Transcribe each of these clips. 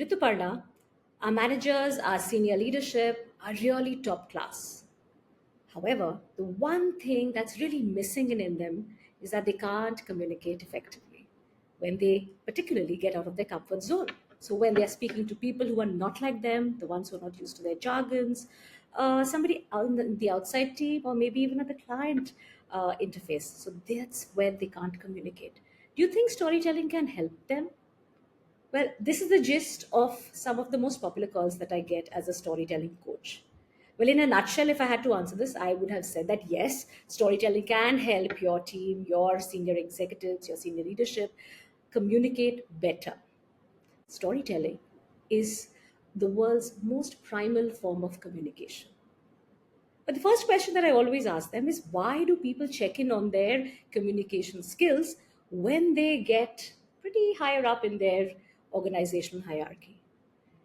Rituparna, our managers, our senior leadership are really top class. However, the one thing that's really missing in them is that they can't communicate effectively when they particularly get out of their comfort zone. So, when they are speaking to people who are not like them, the ones who are not used to their jargons, somebody on the outside team, or maybe even at the client interface. So, that's where they can't communicate. Do you think storytelling can help them? Well, this is the gist of some of the most popular calls that I get as a storytelling coach. Well, in a nutshell, if I had to answer this, I would have said that yes, storytelling can help your team, your senior executives, your senior leadership communicate better. Storytelling is the world's most primal form of communication. But the first question that I always ask them is why do people check in on their communication skills when they get pretty higher up in their organizational hierarchy?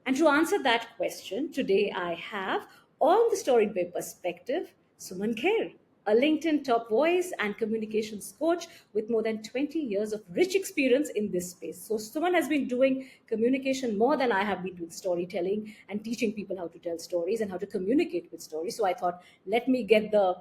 And to answer that question, today I have, on the Storied Bay perspective, Suman Kher, a LinkedIn top voice and communications coach with more than 20 years of rich experience in this space. So, Suman has been doing communication more than I have been doing storytelling and teaching people how to tell stories and how to communicate with stories. So, I thought, let me get the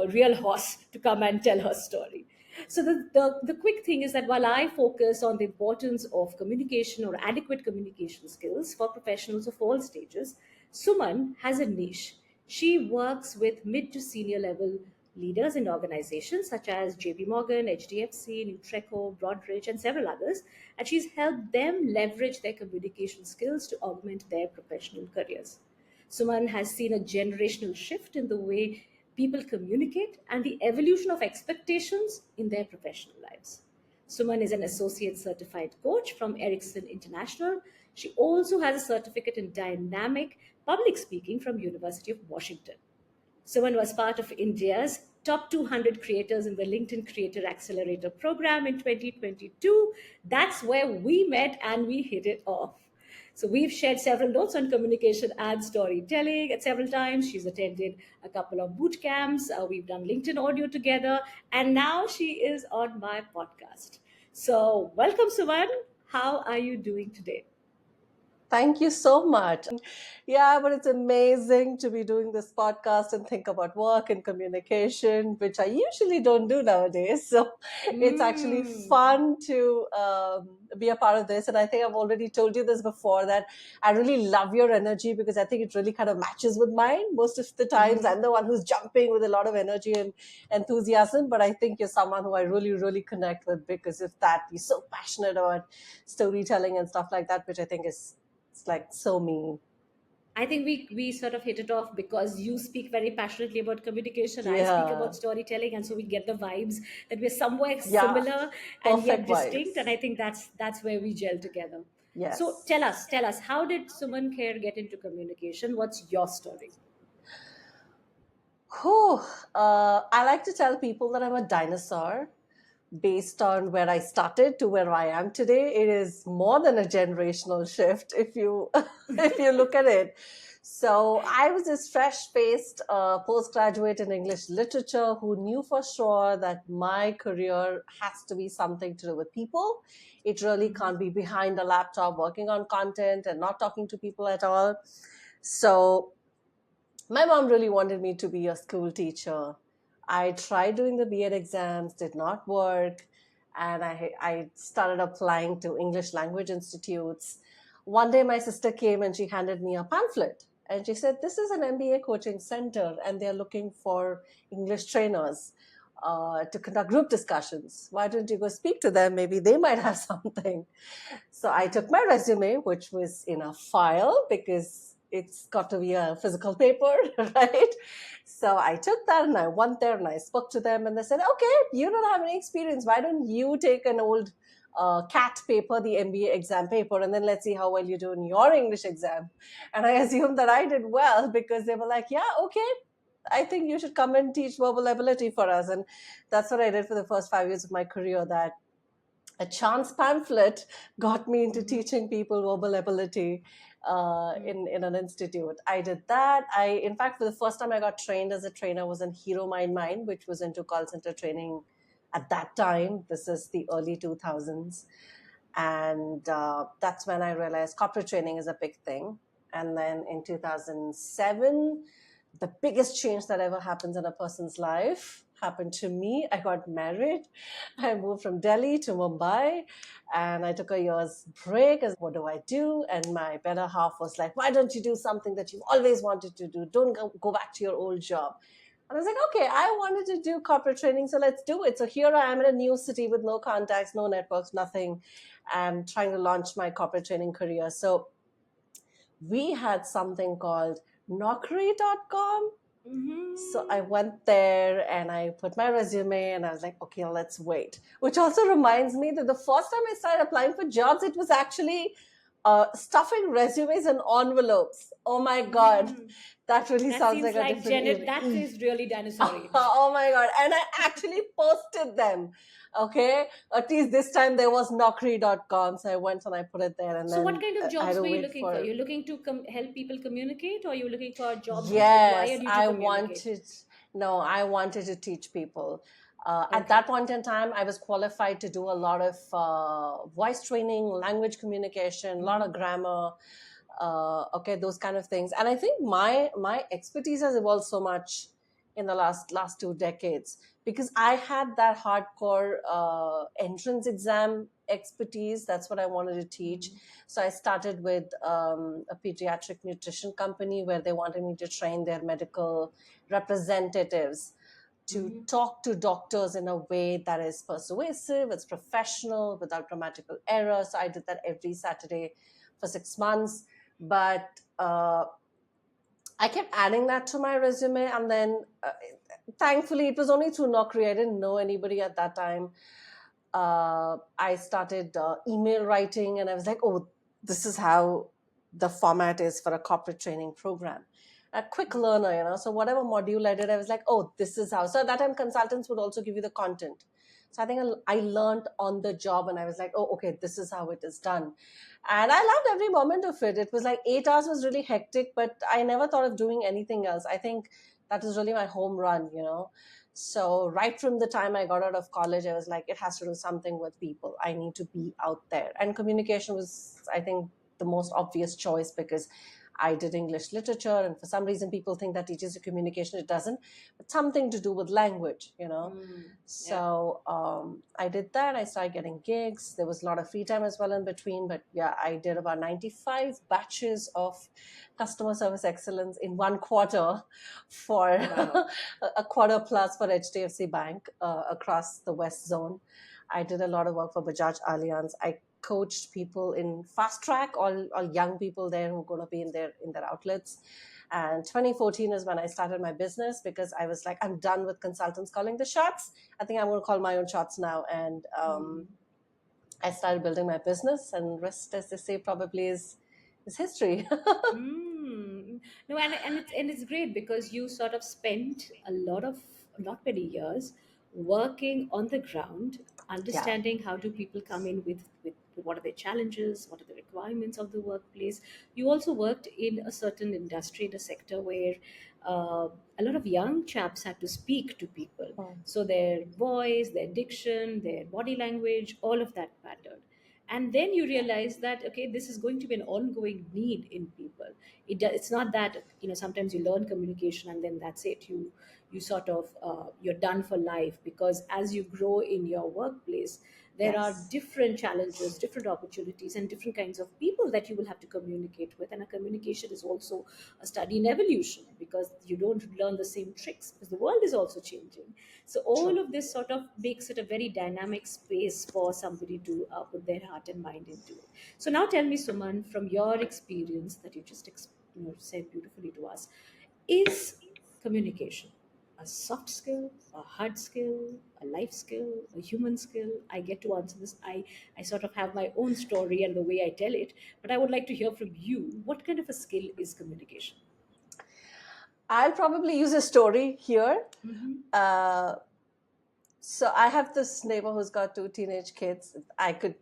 real horse to come and tell her story. So the quick thing is that while I focus on the importance of communication or adequate communication skills for professionals of all stages, Suman has a niche. She works with mid to senior level leaders in organizations such as JP Morgan, HDFC, Nutreco, Broadridge, and several others, and she's helped them leverage their communication skills to augment their professional careers. Suman has seen a generational shift in the way people communicate and the evolution of expectations in their professional lives. Suman is an associate certified coach from Ericsson International. She also has a certificate in dynamic public speaking from University of Washington. Suman was part of India's top 200 creators in the LinkedIn Creator Accelerator program in 2022. That's where we met and we hit it off. So we've shared several notes on communication and storytelling at several times. She's attended a couple of boot camps. We've done LinkedIn audio together, and now she is on my podcast. So welcome, Suman. How are you doing today? Thank you so much. Yeah, but it's amazing to be doing this podcast and think about work and communication, which I usually don't do nowadays. So it's actually Mm. fun to be a part of this. And I think I've already told you this before that I really love your energy because I think it really kind of matches with mine. Most of the times Mhm. I'm the one who's jumping with a lot of energy and enthusiasm, but I think you're someone who I really, really connect with because of that. You're so passionate about storytelling and stuff like that, which I think is it's like so mean. I think we sort of hit it off because you speak very passionately about communication. I speak Yeah. about storytelling, and so we get the vibes that we're somewhere Yeah. similar and yet Perfect distinct. And vibes. I think that's where we gel together. So Yes. tell us, how did Suman Kher get into communication? What's your story? Whew. I like to tell people that I'm a dinosaur based on where I started to where I am today. It is more than a generational shift if you if you look at it. So I was this fresh-faced postgraduate in English literature who knew for sure that my career has to be something to do with people. It really can't be behind a laptop working on content and not talking to people at all. So my mom really wanted me to be a school teacher. I tried doing the B.Ed exams, did not work, and I started applying to English language institutes. One day, my sister came and she handed me a pamphlet. And she said, "This is an MBA coaching center, and they're looking for English trainers to conduct group discussions. Why don't you go speak to them? Maybe they might have something." So I took my resume, which was in a file because it's got to be a physical paper, right? So I took that and I went there and I spoke to them and they said, "Okay, you don't have any experience. Why don't you take an old CAT paper, the MBA exam paper, and then let's see how well you do in your English exam." And I assumed that I did well because they were like, "Yeah, okay, I think you should come and teach verbal ability for us." And that's what I did for the first 5 years of my career. That a chance pamphlet got me into Mhm. teaching people verbal ability Mm. in an institute. I did that. In fact, for the first time I got trained as a trainer was in Hero Mind, which was into call center training at that time. This is the early 2000s. And that's when I realized corporate training is a big thing. And then in 2007, the biggest change that ever happens in a person's life happened to me. I got married. I moved from Delhi to Mumbai, and I took a year's break. As what do I do? And my better half was like, "Why don't you do something that you've always wanted to do? Don't go back to your old job." And I was like, "Okay, I wanted to do corporate training, so let's do it." So here I am in a new city with no contacts, no networks, nothing, and trying to launch my corporate training career. So we had something called Naukri.com. So I went there and I put my resume and I was like, okay, let's wait. Which also reminds me that the first time I started applying for jobs, it was actually stuffing resumes in envelopes. Oh my God. That really That sounds seems like a like different Janet. era. That is really dinosaur age. Oh my God. And I actually posted them. Okay. At least this time there was Naukri.com. So I went and I put it there and So, what then kind of I had jobs to were you wait looking for? for. You're looking to help people communicate, or you're looking for jobs which Yes, required you to I communicate? wanted, no, I wanted to teach people. At Okay. that point in time, I was qualified to do a lot of voice training, language communication, a lot of grammar, okay, those kind of things. And I think my expertise has evolved so much in the last 2 decades because I had that hardcore entrance exam expertise. That's what I wanted to teach. So I started with a pediatric nutrition company where they wanted me to train their medical representatives to talk to doctors in a way that is persuasive, it's professional, without grammatical error. So I did that every Saturday for 6 months. But I kept adding that to my resume. And then thankfully, it was only through Naukri. I didn't know anybody at that time. I started email writing, and I was like, oh, this is how the format is for a corporate training program. A quick learner, so whatever module I did, I was like, oh, this is how. So at that time, consultants would also give you the content. So I think I learned on the job, and I was like, oh, okay, this is how it is done. And I loved every moment of it. It was like 8 hours was really hectic, but I never thought of doing anything else. I think that was really my home run. So right from the time I got out of college, I was like, it has to do something with people. I need to be out there. And communication was, I think, the most obvious choice because I did English literature. And for some reason, people think that teaches you communication. It doesn't. But something to do with language. Yeah. So I did that. I started getting gigs. There was a lot of free time as well in between. But yeah, I did about 95 batches of customer service excellence in 1 quarter for Wow. a quarter plus for HDFC Bank across the West Zone. I did a lot of work for Bajaj Allianz. I coached people in fast track, all young people there who are going to be in their outlets. And 2014 is when I started my business because I was like, I'm done with consultants calling the shots. I think I'm going to call my own shots now. And I started building my business, and rest, as they say, probably is history. No, and it's great because you sort of spent not many years working on the ground, Yeah. understanding how do people come in with what are their challenges, what are the requirements of the workplace. You also worked in a certain industry, in a sector where a lot of young chaps had to speak to people, Mm. so their voice, their diction, their body language, all of that mattered. And then you Yeah. realize that okay, this is going to be an ongoing need in people. It's not that sometimes you learn communication and then that's it, you sort of you're done for life, because as you grow in your workplace, there are Yes. different challenges, different opportunities, and different kinds of people that you will have to communicate with. And a communication is also a study in evolution, because you don't learn the same tricks, because the world is also changing. So all True. of this sort of makes it a very dynamic space for somebody to put their heart and mind into it. So now tell me, Suman, from your experience that you just said beautifully to us, is communication a soft skill, a hard skill, a life skill, a human skill? I get to answer this. I sort of have my own story and the way I tell it, but I would like to hear from you. What kind of a skill is communication? I'll probably use a story here. Mm-hmm. Uh, So I have this neighbor who's got two teenage kids. I could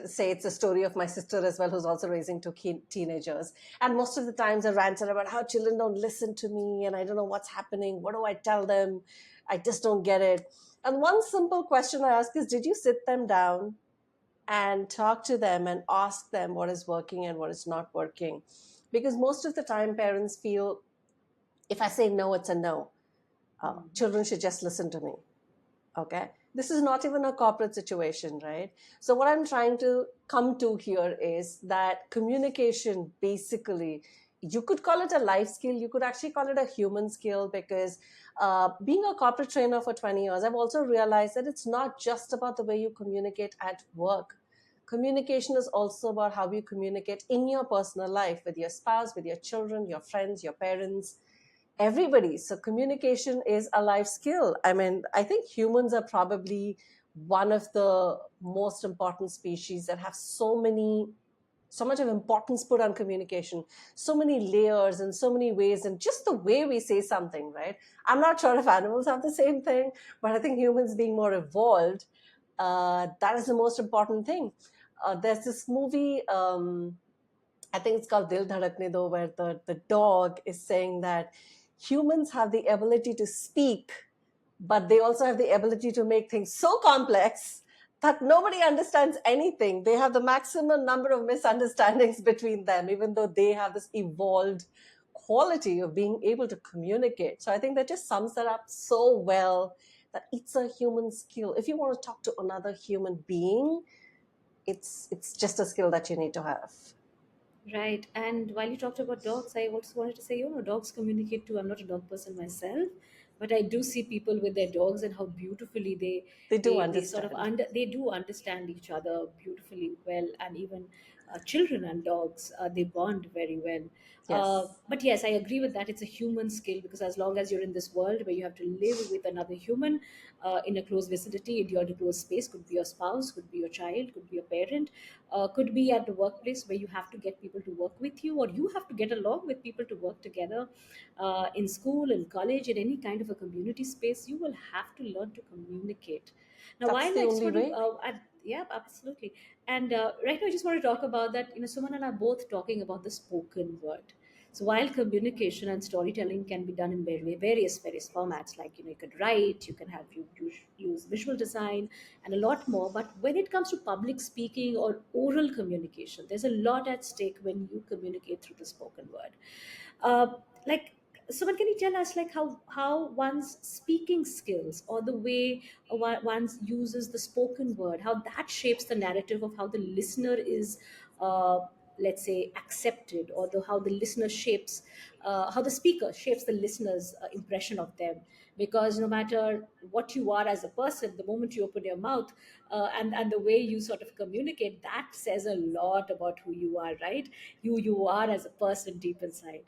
say it's a story of my sister as well, who's also raising two teenagers. And most of the times I ranted about how children don't listen to me and I don't know what's happening. What do I tell them? I just don't get it. And one simple question I ask is, did you sit them down? and talk to them and ask them what is working and what is not working. Because most of the time, parents feel if I say no, it's a no. Children should just listen to me. Okay. This is not even a corporate situation, right? So, what I'm trying to come to here is that communication basically, you could call it a life skill, you could actually call it a human skill, because being a corporate trainer for 20 years, I've also realized that it's not just about the way you communicate at work. Communication is also about how you communicate in your personal life with your spouse, with your children, your friends, your parents, everybody. So communication is a life skill. I mean, I think humans are probably one of the most important species that have so much of importance put on communication, so many layers and so many ways, and just the way we say something, right? I'm not sure if animals have the same thing, but I think humans being more evolved, that is the most important thing. There's this movie, I think it's called Dil Dhadakne Do, where the dog is saying that humans have the ability to speak, but they also have the ability to make things so complex that nobody understands anything. They have the maximum number of misunderstandings between them, even though they have this evolved quality of being able to communicate. So I think that just sums that up so well, that it's a human skill. If you want to talk to another human being, it's just a skill that you need to have. Right. And while you talked about dogs, I also wanted to say, dogs communicate too. I'm not a dog person myself, but I do see people with their dogs and how beautifully they They do they sort of understand. they do understand each other beautifully well, and even children and dogs, they bond very well. Yes. But yes, I agree with that. It's a human skill, because as long as you're in this world where you have to live with another human in a close vicinity, in your close space, could be your spouse, could be your child, could be your parent, could be at the workplace where you have to get people to work with you, or you have to get along with people to work together, in school, in college, in any kind of a community space, you will have to learn to communicate. Now, That's while the I just only want to, way. yeah, absolutely. And right now, I just want to talk about that. Suman and I are both talking about the spoken word. So while communication and storytelling can be done in various formats, like you could write, you can have use visual design, and a lot more. But when it comes to public speaking or oral communication, there's a lot at stake when you communicate through the spoken word. Like, someone, can you tell us, like, how one's speaking skills, or the way one uses the spoken word, how that shapes the narrative of how the listener is, let's say, accepted, or how the listener shapes, how the speaker shapes the listener's impression of them? Because no matter what you are as a person, the moment you open your mouth, and the way you sort of communicate, that says a lot about who you are, right? You are as a person deep inside.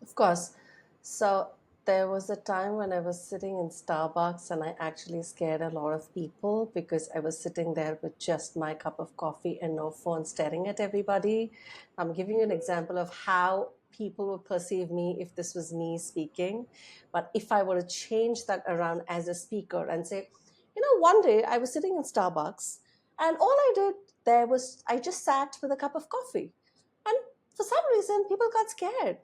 Of course. So there was a time when I was sitting in Starbucks and I actually scared a lot of people because I was sitting there with just my cup of coffee and no phone, staring at everybody. I'm giving you an example of how people would perceive me if this was me speaking. But if I were to change that around as a speaker and say, one day I was sitting in Starbucks and all I did there was I just sat with a cup of coffee. And for some reason, people got scared.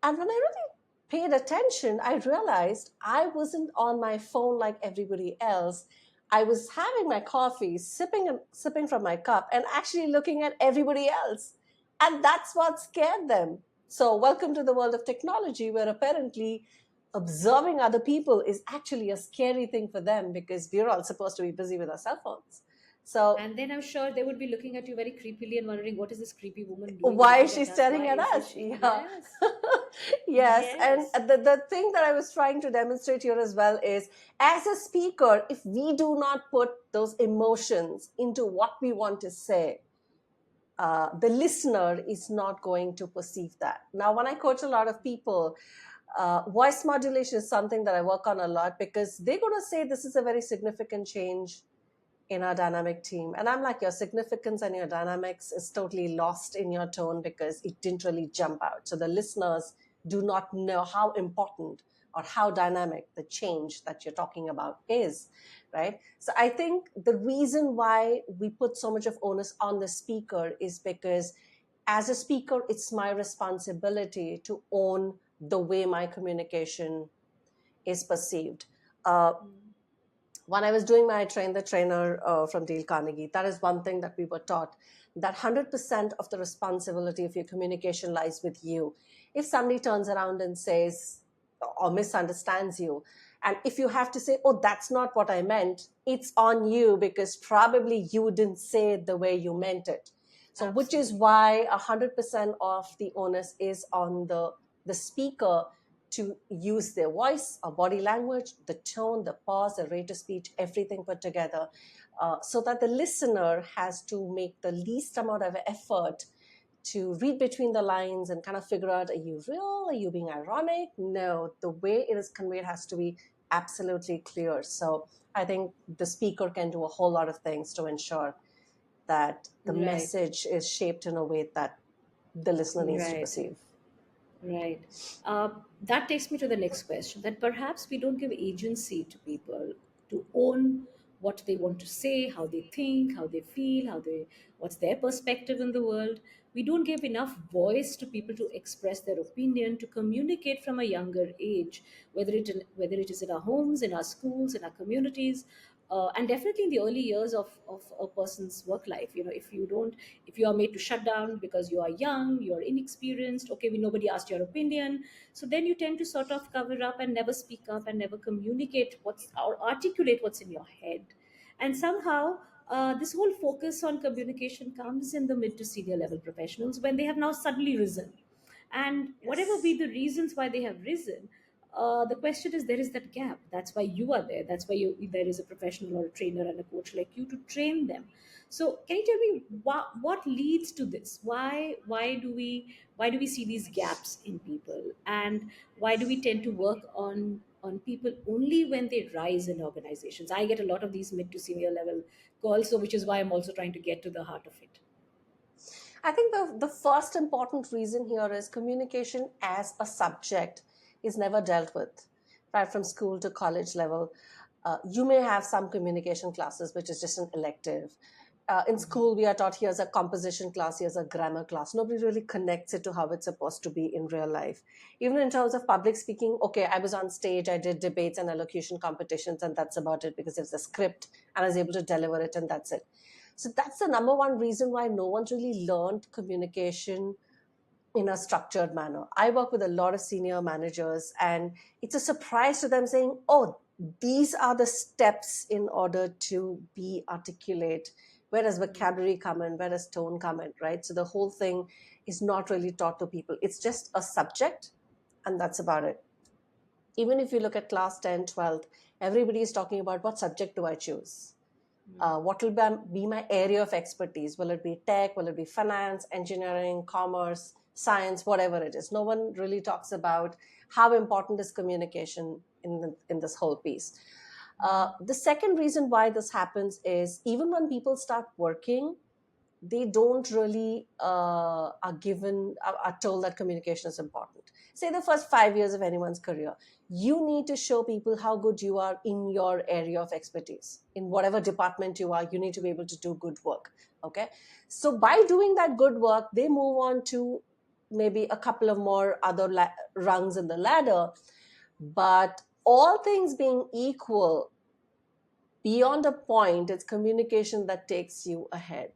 And when I really paid attention, I realized I wasn't on my phone like everybody else. I was having my coffee, sipping from my cup, and actually looking at everybody else. And that's what scared them. So, welcome to the world of technology, where apparently observing other people is actually a scary thing for them because we're all supposed to be busy with our cell phones. So, And then I'm sure they would be looking at you very creepily and wondering, what is this creepy woman doing why looking is she at us? staring Why at isn't us? she? Yeah. Yes. Yes. And Yes. the thing that I was trying to demonstrate here as well is, as a speaker, if we do not put those emotions into what we want to say, the listener is not going to perceive that. Now, when I coach a lot of people, voice modulation is something that I work on a lot because they're going to say this is a very significant change in our dynamic team. And I'm like, your significance and your dynamics is totally lost in your tone because it didn't really jump out. So the listeners do not know how important or how dynamic the change that you're talking about is, right? So I think the reason why we put so much of onus on the speaker is because as a speaker, it's my responsibility to own the way my communication is perceived. Uh, When I was doing my train the trainer from Dale Carnegie, that is one thing that we were taught, that 100% of the responsibility of your communication lies with you. If somebody turns around and says or misunderstands you, and if you have to say, oh, that's not what I meant, it's on you because probably you didn't say it the way you meant it. So, which is Absolutely. why 100% of the onus is on the speaker to use their voice, or body language, the tone, the pause, the rate of speech, everything put together, so that the listener has to make the least amount of effort to read between the lines and kind of figure out, are you real? Are you being ironic? No, the way it is conveyed has to be absolutely clear. So I think the speaker can do a whole lot of things to ensure that the Right. message is shaped in a way that the listener needs to Right. perceive. Right. That takes me to the next question, that perhaps we don't give agency to people to own what they want to say, how they think, how they feel, what's their perspective in the world. We don't give enough voice to people to express their opinion, to communicate from a younger age, whether it is in our homes, in our schools, in our communities, and definitely in the early years of a person's work life. If you are made to shut down because you are young, you're inexperienced, okay, nobody asked your opinion, so then you tend to sort of cover up and never speak up and never communicate what's or articulate what's in your head. And somehow this whole focus on communication comes in the mid to senior level professionals when they have now suddenly risen, and whatever be Yes. the reasons why they have risen, the question is, there is that gap. That's why you are there. That's why there is a professional or a trainer and a coach like you to train them. So can you tell me what leads to this? Why do we see these gaps in people, and why do we tend to work on people only when they rise in organizations? I get a lot of these mid to senior level calls, so which is why I'm also trying to get to the heart of it. I think the first important reason here is communication as a subject is never dealt with, right from school to college level. You may have some communication classes, which is just an elective. In school, we are taught here's a composition class, here's a grammar class. Nobody really connects it to how it's supposed to be in real life. Even in terms of public speaking, okay, I was on stage, I did debates and elocution competitions, and that's about it because there's a script and I was able to deliver it, and that's it. So that's the number one reason why no one's really learned communication in a structured manner. I work with a lot of senior managers, and it's a surprise to them saying, oh, these are the steps in order to be articulate. Where does vocabulary come in? Where does tone come in? Right? So the whole thing is not really taught to people. It's just a subject, and that's about it. Even if you look at class 10, 12, everybody is talking about what subject do I choose? What will be my area of expertise? Will it be tech? Will it be finance, engineering, commerce, science, whatever it is? No one really talks about how important is communication in this whole piece. The second reason why this happens is even when people start working, they don't really are told that communication is important. Say the first 5 years of anyone's career, you need to show people how good you are in your area of expertise. In whatever department you are, you need to be able to do good work. Okay, so by doing that good work, they move on to maybe a couple of more other rungs in the ladder. But all things being equal, beyond a point, it's communication that takes you ahead.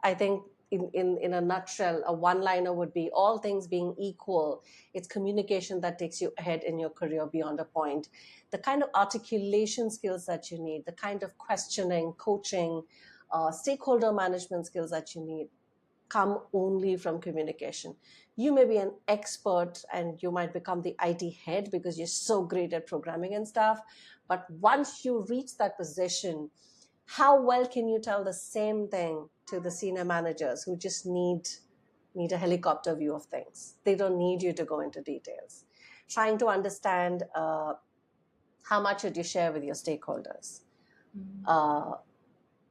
I think in a nutshell, a one liner would be, all things being equal, it's communication that takes you ahead in your career beyond a point. The kind of articulation skills that you need, the kind of questioning, coaching, stakeholder management skills that you need come only from communication. You may be an expert and you might become the IT head because you're so great at programming and stuff. But once you reach that position, how well can you tell the same thing to the senior managers who just need a helicopter view of things? They don't need you to go into details. Trying to understand how much should you share with your stakeholders? Uh,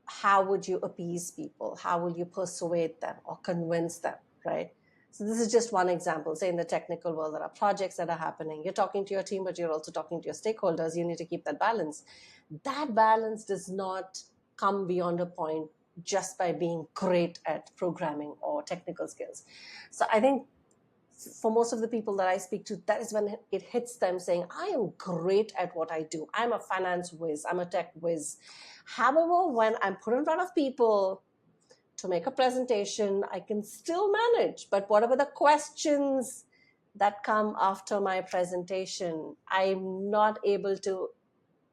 how would you appease people? How will you persuade them or convince them, right? So this is just one example. Say in the technical world, there are projects that are happening. You're talking to your team, but you're also talking to your stakeholders. You need to keep that balance. That balance does not come beyond a point just by being great at programming or technical skills. So I think for most of the people that I speak to, that is when it hits them saying, I am great at what I do. I'm a finance whiz, I'm a tech whiz. However, when I'm put in front of people to make a presentation, I can still manage. But whatever the questions that come after my presentation, I'm not able to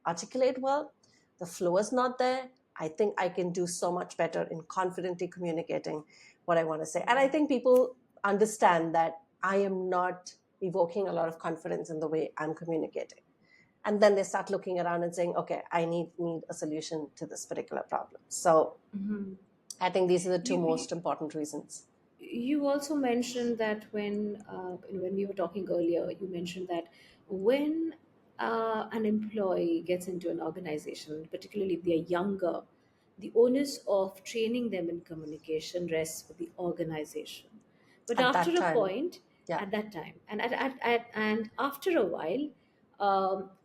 articulate well. The flow is not there. I think I can do so much better in confidently communicating what I want to say. And I think people understand that I am not evoking a lot of confidence in the way I'm communicating. And then they start looking around and saying, okay, I need a solution to this particular problem. So I think these are the two You, most important reasons. you also mentioned that when we were talking earlier, you mentioned that when an employee gets into an organization, particularly if they're younger, the onus of training them in communication rests with the organization. But At after that a time, point, yeah. at that time, and after a while,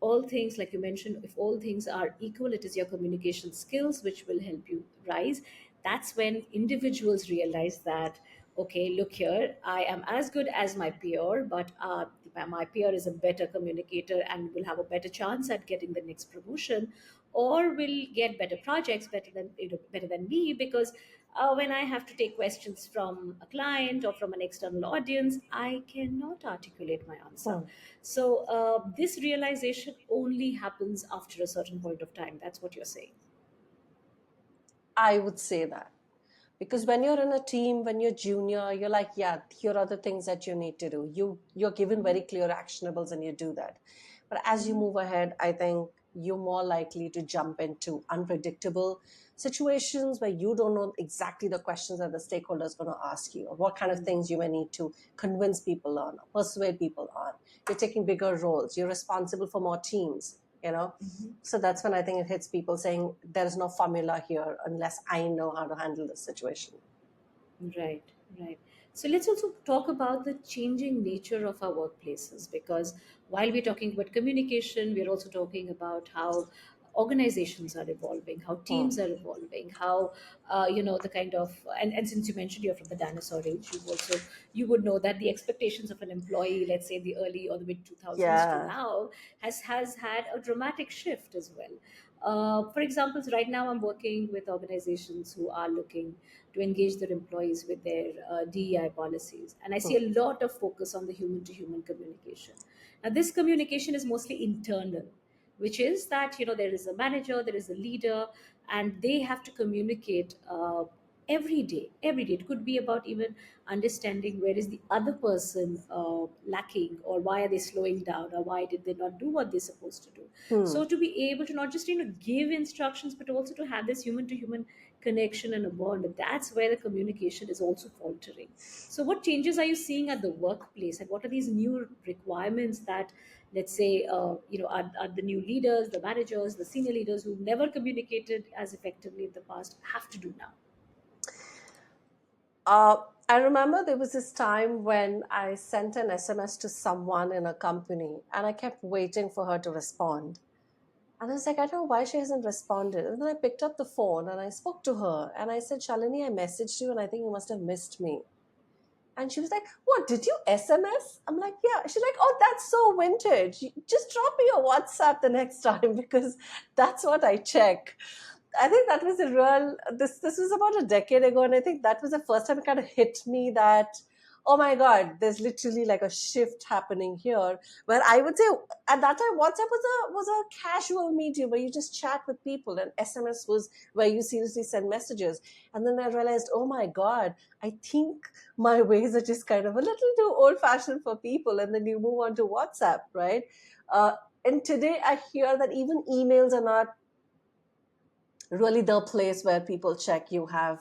all things like you mentioned, if all things are equal, it is your communication skills which will help you rise. That's when individuals realize that, okay, look here, I am as good as my peer, but my peer is a better communicator and will have a better chance at getting the next promotion, or will get better projects better than me, because when I have to take questions from a client or from an external audience, I cannot articulate my answer. Hmm. So this realization only happens after a certain point of time. That's what you're saying. I would say that. Because when you're in a team, when you're junior, you're like, yeah, here are the things that you need to do. You're given very clear actionables and you do that. But as you move ahead, I think you're more likely to jump into unpredictable situations where you don't know exactly the questions that the stakeholder is going to ask you, or what kind of things you may need to convince people on, or persuade people on. You're taking bigger roles. You're responsible for more teams, you know. So that's when I think it hits people saying there's no formula here unless I know how to handle this situation. Right, right. So let's also talk about the changing nature of our workplaces, because while we're talking about communication, we're also talking about how organizations are evolving, how Hmm. teams are evolving, how the kind of, and since you mentioned you're from the dinosaur age, you would know that the expectations of an employee, let's say the early or the mid 2000s to Yeah. now, has had a dramatic shift as well. For example, right now I'm working with organizations who are looking to engage their employees with their DEI policies. And I see Hmm. a lot of focus on the human to human communication. Now, this communication is mostly internal, which is that, there is a manager, there is a leader, and they have to communicate every day. Every day. It could be about even understanding where is the other person lacking, or why are they slowing down, or why did they not do what they're supposed to do. Hmm. So to be able to not just give instructions, but also to have this human to human connection and a bond, that's where the communication is also faltering. So what changes are you seeing at the workplace, and what are these new requirements that, let's say, are the new leaders, the managers, the senior leaders who never communicated as effectively in the past have to do now? I remember there was this time when I sent an SMS to someone in a company and I kept waiting for her to respond. And I was like, I don't know why she hasn't responded. And then I picked up the phone and I spoke to her and I said, Shalini, I messaged you and I think you must have missed me. And she was like, what, did you SMS? I'm like, yeah. She's like, oh, that's so vintage. Just drop me a WhatsApp the next time because that's what I check. I think that was a real, this was about a decade ago. And I think that was the first time it kind of hit me that, oh my God, there's literally like a shift happening here where I would say at that time, WhatsApp was a casual medium where you just chat with people and SMS was where you seriously send messages. And then I realized, oh my God, I think my ways are just kind of a little too old fashioned for people. And then you move on to WhatsApp, right? Uh, and today I hear that even emails are not really the place where people check. You have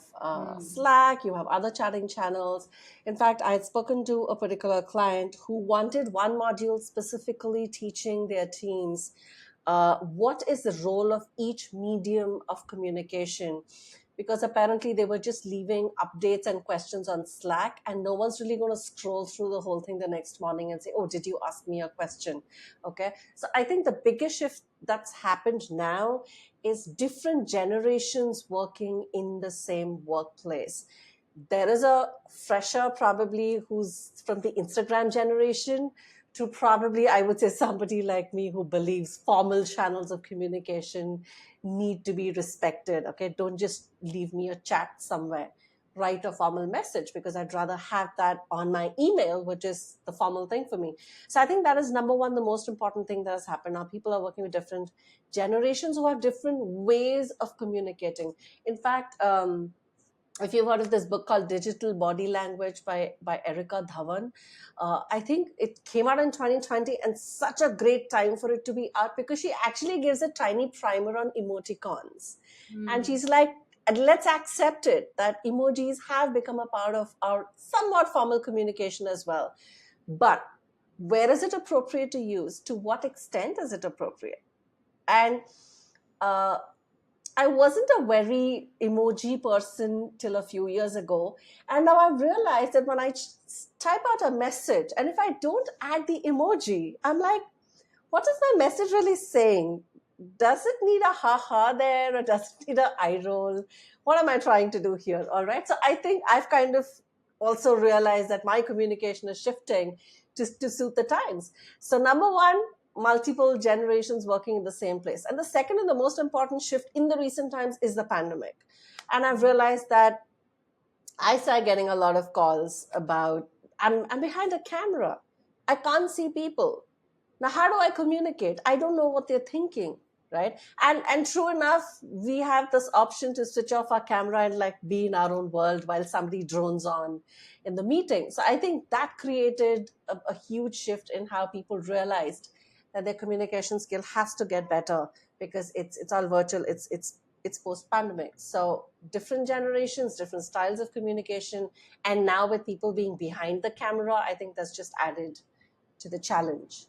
Slack, you have other chatting channels. In fact, I had spoken to a particular client who wanted one module specifically teaching their teams what is the role of each medium of communication, because apparently they were just leaving updates and questions on Slack and no one's really going to scroll through the whole thing the next morning and say, oh, did you ask me a question? Okay, so I think the biggest shift that's happened now is different generations working in the same workplace. there is a fresher probably who's from the Instagram generation to probably, I would say, somebody like me who believes formal channels of communication need to be respected. Okay, don't just leave me a chat somewhere. Write a formal message, because I'd rather have that on my email, which is the formal thing for me. So I think that is number one, the most important thing that has happened. Now people are working with different generations who have different ways of communicating. In fact, if you've heard of this book called Digital Body Language by Erica Dhawan, I think it came out in 2020, and such a great time for it to be out, because she actually gives a tiny primer on emoticons. And Hmm. she's like, and let's accept it that emojis have become a part of our somewhat formal communication as well. But where is it appropriate to use? To what extent is it appropriate? And uh, I wasn't a very emoji person till a few years ago. And now I've realized that when I type out a message, and if I don't add the emoji, I'm like, what is my message really saying? Does it need a haha there, or does it need a eye roll? What am I trying to do here? All right. So I think I've kind of also realized that my communication is shifting to suit the times. So, number one, multiple generations working in the same place. And the second and the most important shift in the recent times is the pandemic. And I've realized that I started getting a lot of calls about, I'm behind a camera. I can't see people. Now, how do I communicate? I don't know what they're thinking, right? And true enough, we have this option to switch off our camera and like be in our own world while somebody drones on in the meeting. So I think that created a huge shift in how people realized that their communication skill has to get better, because it's all virtual. It's post pandemic. So different generations, different styles of communication, and now with people being behind the camera, I think that's just added to the challenge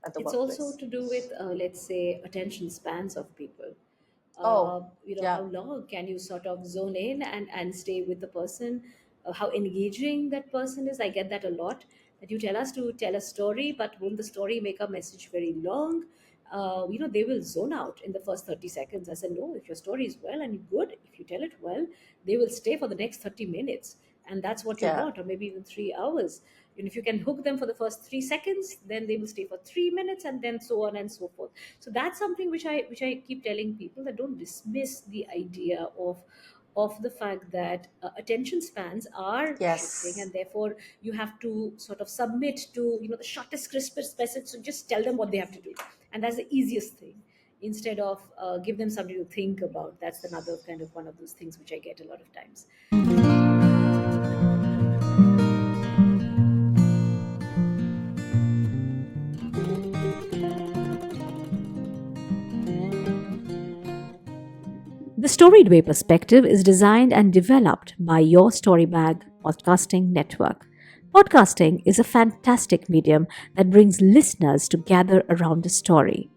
at the It's also workplace. to do with, let's say, attention spans of people. Oh, How yeah. long can you sort of zone in and stay with the person? How engaging that person is. I get that a lot. That you tell us to tell a story, but won't the story make a message very long? They will zone out in the first 30 seconds. I said, no, if your story is well and good, if you tell it well, they will stay for the next 30 minutes. And that's what you Yeah. want, or maybe even 3 hours. And if you can hook them for the first 3 seconds, then they will stay for 3 minutes, and then so on and so forth. So that's something which I keep telling people, that don't dismiss the idea of the fact that attention spans are shifting, Yes. and therefore you have to sort of submit to the shortest crispest message. So just tell them what they have to do, and that's the easiest thing, instead of give them something to think about. That's another kind of one of those things which I get a lot of times. The Storied Way perspective is designed and developed by your Storybag podcasting network. Podcasting is a fantastic medium that brings listeners to gather around a story.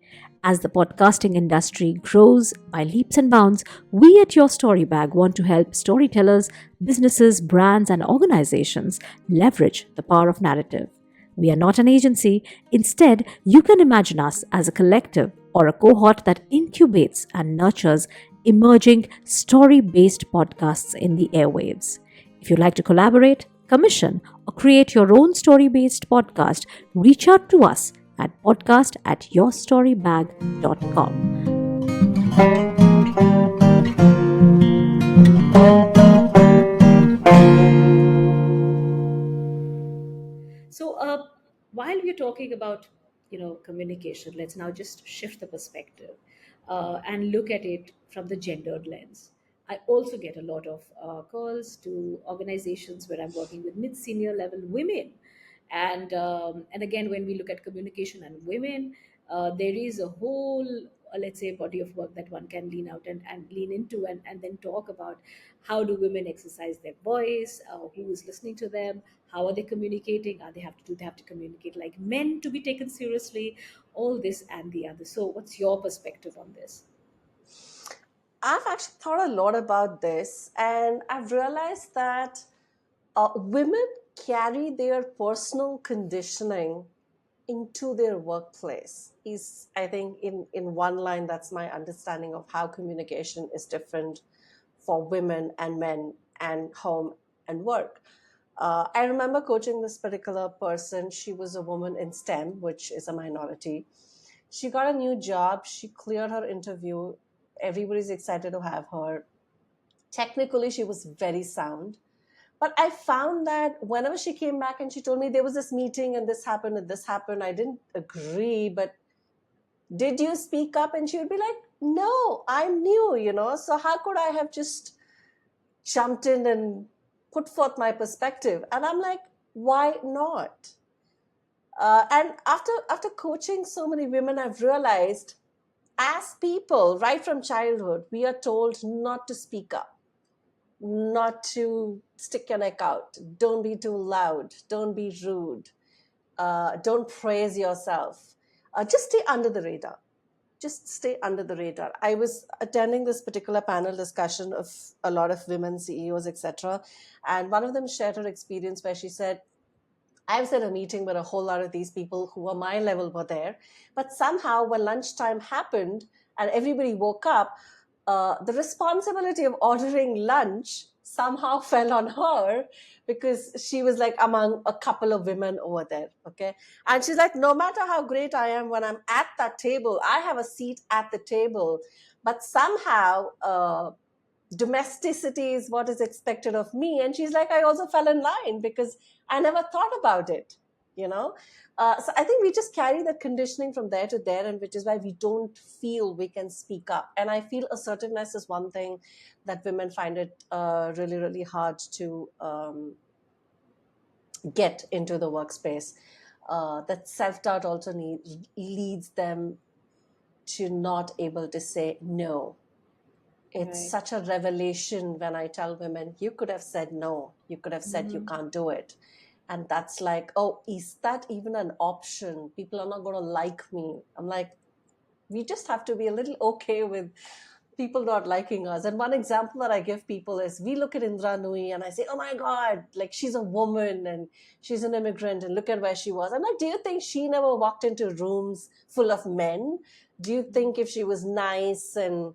As the podcasting industry grows by leaps and bounds, we at Your Storybag want to help storytellers, businesses, brands, and organizations leverage the power of narrative. We are not an agency. Instead, you can imagine us as a collective or a cohort that incubates and nurtures emerging story based podcasts in the airwaves. If you'd like to collaborate, commission, or create your own story based podcast, reach out to us at podcast@yourstorybag.com. So, while we're talking about communication, let's now just shift the perspective and look at it from the gendered lens. I also get a lot of calls to organizations where I'm working with mid-senior level women, and again, when we look at communication and women, there is a whole, let's say, body of work that one can lean out and lean into, and then talk about how do women exercise their voice, who is listening to them, how are they communicating, are they have to do they have to communicate like men to be taken seriously, all this and the other. So what's your perspective on this? I've actually thought a lot about this, and I've realized that women carry their personal conditioning into their workplace. Is, I think, in one line, that's my understanding of how communication is different for women and men, and home and work. I remember coaching this particular person. She was a woman in STEM, which is a minority. She got a new job. She cleared her interview. Everybody's excited to have her. Technically, she was very sound. But I found that whenever she came back and she told me there was this meeting and this happened and this happened, I didn't agree. But did you speak up? And she would be like, no, I'm new. So how could I have just jumped in and put forth my perspective? And I'm like, why not? And after coaching so many women, I've realized, as people, right from childhood, we are told not to speak up, not to stick your neck out, don't be too loud, don't be rude, don't praise yourself, just stay under the radar. Just stay under the radar. I was attending this particular panel discussion of a lot of women CEOs, etc. And one of them shared her experience where she said, I was at a meeting where a whole lot of these people who were my level were there. But somehow, when lunchtime happened and everybody woke up, the responsibility of ordering lunch somehow fell on her because she was like among a couple of women over there. Okay. And she's like, no matter how great I am, when I'm at that table, I have a seat at the table. But somehow, domesticity is what is expected of me. And she's like, I also fell in line because I never thought about it, you know. So I think we just carry that conditioning from there to there, and which is why we don't feel we can speak up. And I feel assertiveness is one thing that women find it really, really hard to get into the workspace. That self-doubt also leads them to not able to say no. It's Right. such a revelation when I tell women, you could have said no, you could have said you can't do it. And that's like, oh, is that even an option? People are not going to like me. I'm like, we just have to be a little okay with people not liking us. And one example that I give people is, we look at Indra Nui and I say, oh my God, like she's a woman and she's an immigrant and look at where she was. I'm like, do you think she never walked into rooms full of men? Do you think if she was nice and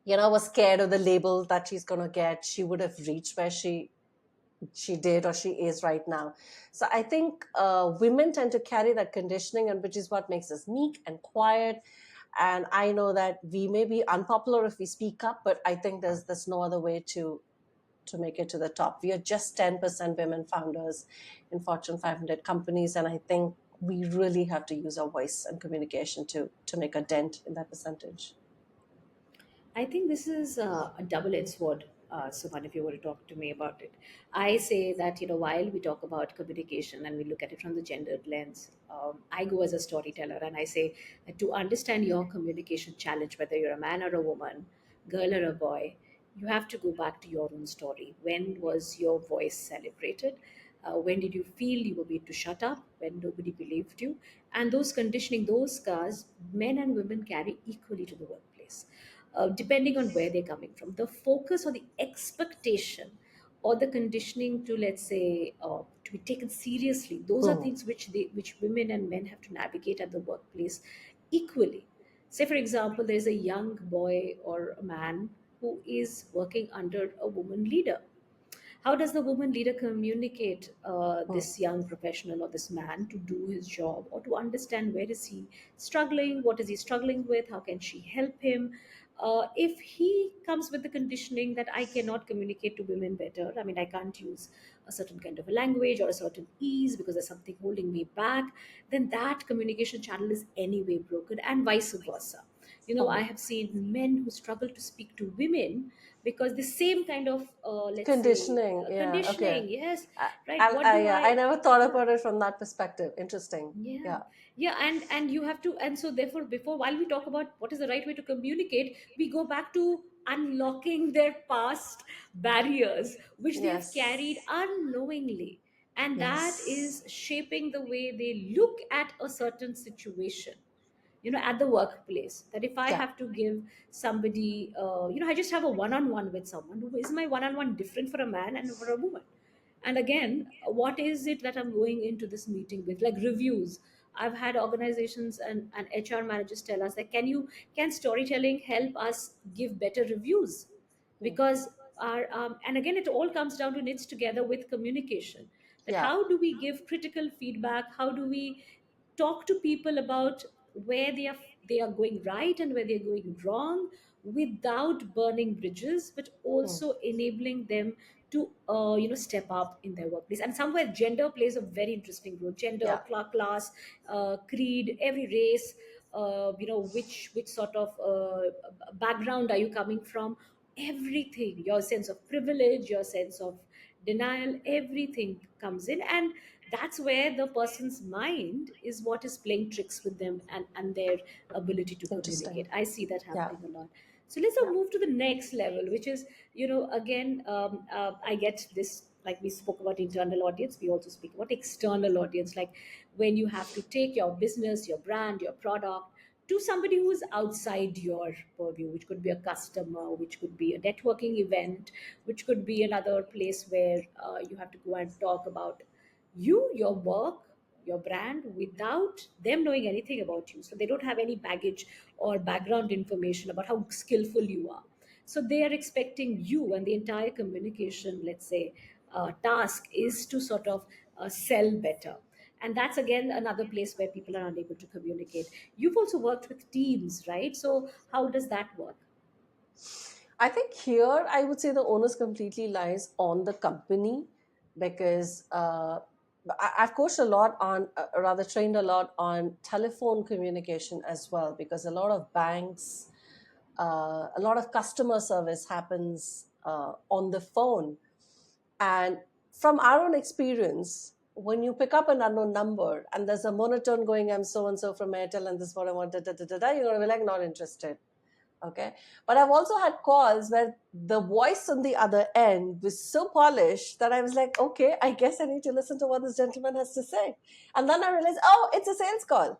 was scared of the label that she's going to get, she would have reached where she did or she is right now? So I think women tend to carry that conditioning, and which is what makes us meek and quiet. And I know that we may be unpopular if we speak up, but I think there's no other way to make it to the top. We are just 10% women founders in Fortune 500 companies, and I think we really have to use our voice and communication to make a dent in that percentage. I think this is a double-edged sword, Suman, if you were to talk to me about it. I say that, while we talk about communication and we look at it from the gendered lens, I go as a storyteller and I say that to understand your communication challenge, whether you're a man or a woman, girl or a boy, you have to go back to your own story. When was your voice celebrated? When did you feel you were made to shut up? When nobody believed you? And those conditioning, those scars, men and women carry equally to the workplace, depending on where they're coming from. The focus or the expectation or the conditioning to, let's say, to be taken seriously, those are Hmm. things which women and men have to navigate at the workplace equally. Say, for example, there's a young boy or a man who is working under a woman leader. How does the woman leader communicate Hmm. this young professional or this man to do his job, or to understand where is he struggling, what is he struggling with, how can she help him? If he comes with the conditioning that I cannot communicate to women better, I mean, I can't use a certain kind of a language or a certain ease because there's something holding me back, then that communication channel is anyway broken, and vice versa. I Hmm. have seen men who struggle to speak to women because the same kind of, let's say, Conditioning, yeah, okay. conditioning. Yes, I, right. What do yeah, I I? never thought about it from that perspective. Interesting. Yeah, Yeah. yeah, and you have to, and so therefore, before, while we talk about what is the right way to communicate, we go back to unlocking their past barriers which they have carried Yes. unknowingly, and that Yes. is shaping the way they look at a certain situation, at the workplace. That if I Yeah. have to give somebody, I just have a one-on-one with someone, who is my one-on-one different for a man and for a woman? And again, what is it that I'm going into this meeting with, like reviews? I've had organizations and HR managers tell us that, can storytelling help us give better reviews? Hmm. Because are and again it all comes down to knits together with communication, that Yeah. how do we give critical feedback, how do we talk to people about where they are going right and where they're going wrong, without burning bridges, but Hmm. also enabling them to step up in their workplace. And somewhere gender plays a very interesting role. Gender, Yeah. class, creed, every race, which sort of background are you coming from, everything, your sense of privilege, your sense of denial, everything comes in. And that's where the person's mind is what is playing tricks with them, and their ability to communicate. Interesting. I see that Yeah. happening a lot. So let's now Yeah. move to the next level, which is, again, I get this, like we spoke about internal audience, we also speak about external audience, like when you have to take your business, your brand, your product to somebody who is outside your purview, which could be a customer, which could be a networking event, which could be another place where you have to go and talk about your work, your brand, without them knowing anything about you. So they don't have any baggage or background information about how skillful you are. So they are expecting you, and the entire communication, let's say, task is to sort of sell better. And that's again another place where people are unable to communicate. You've also worked with teams, right? So how does that work? I think here I would say the onus completely lies on the company, because I've coached a lot on, rather trained a lot on telephone communication as well, because a lot of banks, a lot of customer service happens on the phone. And from our own experience, when you pick up an unknown number and there's a monotone going, I'm so and so from Airtel and this is what I want, da, da, da, da, da, you're going to be like, not interested. Okay. But I've also had calls where the voice on the other end was so polished that I was like, okay, I guess I need to listen to what this gentleman has to say. And then I realized, oh, it's a sales call,